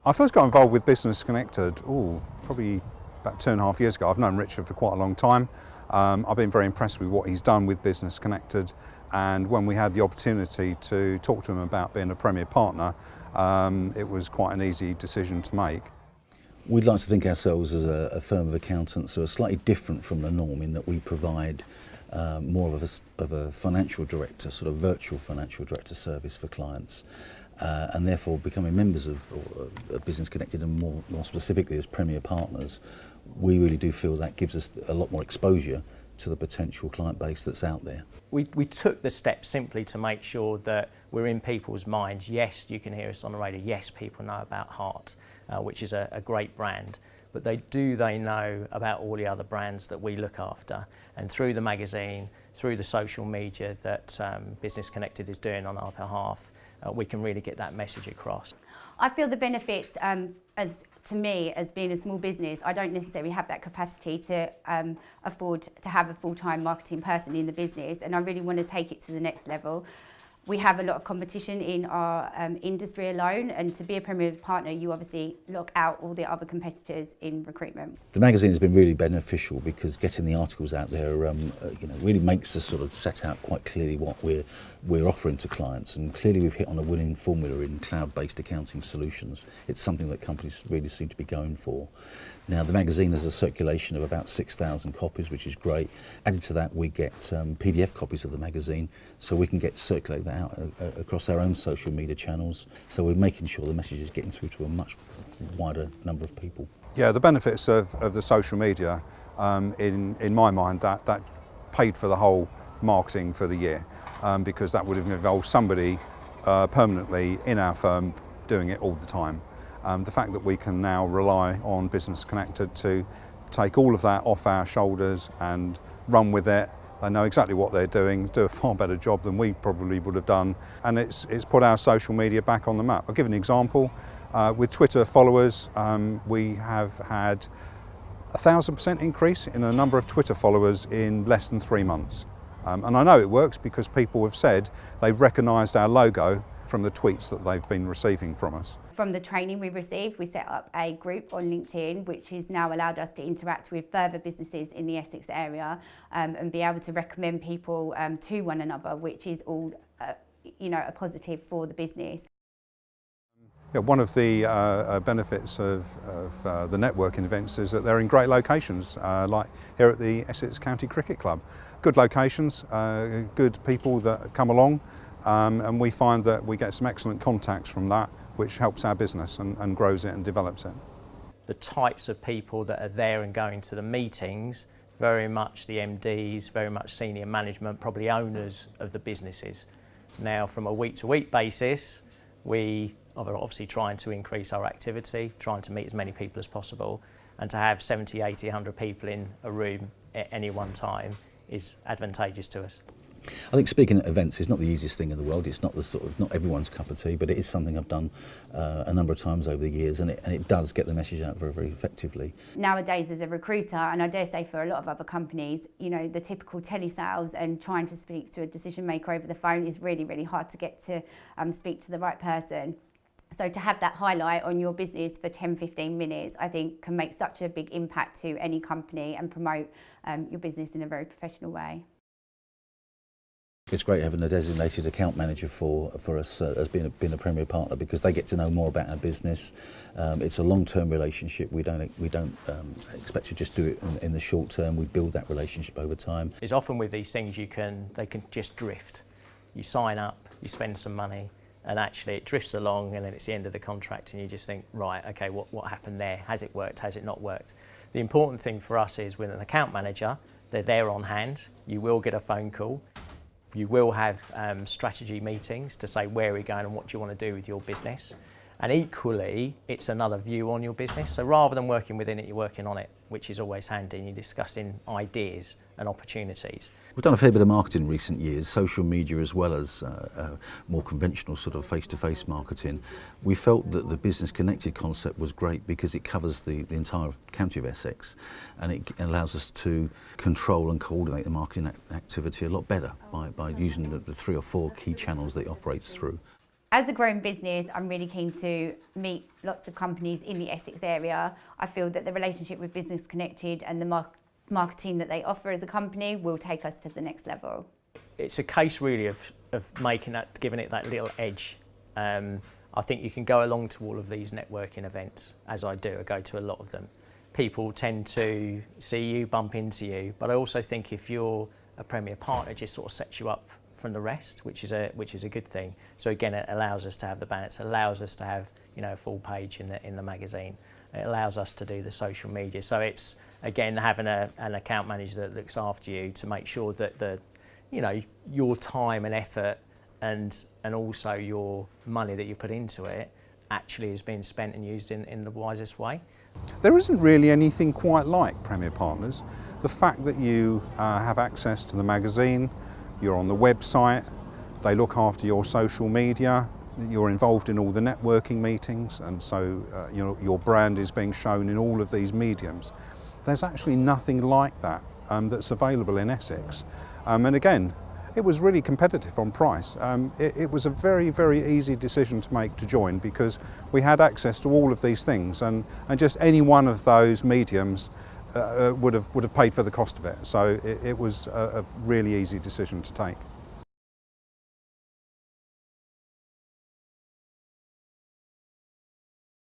I first got involved with Business Connected, probably about 2.5 years ago. I've known Richard for quite a long time. I've been very impressed with what he's done with Business Connected, and when we had the opportunity to talk to him about being a Premier Partner, it was quite an easy decision to make. We'd like to think ourselves as a firm of accountants who are slightly different from the norm in that we provide more of a financial director, sort of virtual financial director service for clients. And therefore becoming members of Business Connected, and more specifically as Premier Partners, we really do feel that gives us a lot more exposure to the potential client base that's out there. We took the step simply to make sure that we're in people's minds. Yes, you can hear us on the radio. Yes, people know about Heart, which is a great brand. But they know about all the other brands that we look after. And through the magazine, through the social media that Business Connected is doing on our behalf, we can really get that message across. I feel the benefits, to me, as being a small business, I don't necessarily have that capacity to afford to have a full-time marketing person in the business, and I really want to take it to the next level. We have a lot of competition in our industry alone, and to be a Premier Partner, you obviously lock out all the other competitors in recruitment. The magazine has been really beneficial because getting the articles out there, really makes us sort of set out quite clearly what we're offering to clients, and clearly we've hit on a winning formula in cloud-based accounting solutions. It's something that companies really seem to be going for. Now, the magazine has a circulation of about 6,000 copies, which is great. Added to that, we get PDF copies of the magazine, so we can circulate that out across our own social media channels. So we're making sure the message is getting through to a much wider number of people. Yeah, the benefits of the social media, in my mind, that paid for the whole marketing for the year, because that would have involved somebody permanently in our firm doing it all the time. The fact that we can now rely on Business Connected to take all of that off our shoulders and run with it. They know exactly what they're doing, do a far better job than we probably would have done, and it's put our social media back on the map. I'll give an example. With Twitter followers, we have had a 1,000% increase in a number of Twitter followers in less than 3 months. And I know it works because people have said they've recognised our logo from the tweets that they've been receiving from us. From the training we received, we set up a group on LinkedIn, which has now allowed us to interact with further businesses in the Essex area, and be able to recommend people to one another, which is all a positive for the business. Yeah, one of the benefits of the networking events is that they're in great locations, like here at the Essex County Cricket Club. Good locations, good people that come along, and we find that we get some excellent contacts from that, which helps our business and grows it and develops it. The types of people that are there and going to the meetings, very much the MDs, very much senior management, probably owners of the businesses. Now, from a week-to-week basis, we are obviously trying to increase our activity, trying to meet as many people as possible, and to have 70, 80, 100 people in a room at any one time is advantageous to us. I think speaking at events is not the easiest thing in the world. It's not not everyone's cup of tea, but it is something I've done a number of times over the years, and it does get the message out very, very effectively. Nowadays, as a recruiter, and I dare say for a lot of other companies, the typical telesales and trying to speak to a decision maker over the phone is really, really hard to get to speak to the right person. So to have that highlight on your business for 10-15 minutes, I think can make such a big impact to any company and promote your business in a very professional way. It's great having a designated account manager for us as being a Premier Partner, because they get to know more about our business. It's a long-term relationship. We don't expect to just do it in the short term. We build that relationship over time. It's often with these things they can just drift. You sign up, you spend some money, and actually it drifts along, and then it's the end of the contract, and you just think, right, okay, what happened there? Has it worked? Has it not worked? The important thing for us is with an account manager, they're there on hand. You will get a phone call. You will have strategy meetings to say where we're going and what do you want to do with your business. And equally, it's another view on your business. So rather than working within it, you're working on it, which is always handy, and you're discussing ideas and opportunities. We've done a fair bit of marketing in recent years, social media as well as more conventional sort of face-to-face marketing. We felt that the Business Connected concept was great because it covers the entire county of Essex, and it allows us to control and coordinate the marketing activity a lot better by using the 3 or 4 key channels that it operates through. As a growing business, I'm really keen to meet lots of companies in the Essex area. I feel that the relationship with Business Connected and the marketing that they offer as a company will take us to the next level. It's a case really of giving it that little edge. I think you can go along to all of these networking events, as I do. I go to a lot of them. People tend to see you, bump into you, but I also think if you're a Premier Partner, it just sort of sets you up from the rest, which is a good thing. So again, it allows us to have the banners, it allows us to have, you know, a full page in the magazine. It allows us to do the social media. So it's again having an account manager that looks after you to make sure that your time and effort and also your money that you put into it actually is being spent and used in the wisest way. There isn't really anything quite like Premier Partners. The fact that you have access to the magazine, you're on the website, they look after your social media, you're involved in all the networking meetings, and so your brand is being shown in all of these mediums. There's actually nothing like that that's available in Essex. And again, it was really competitive on price. It was a very, very easy decision to make to join because we had access to all of these things, and just any one of those mediums would have paid for the cost of it. So it was a really easy decision to take.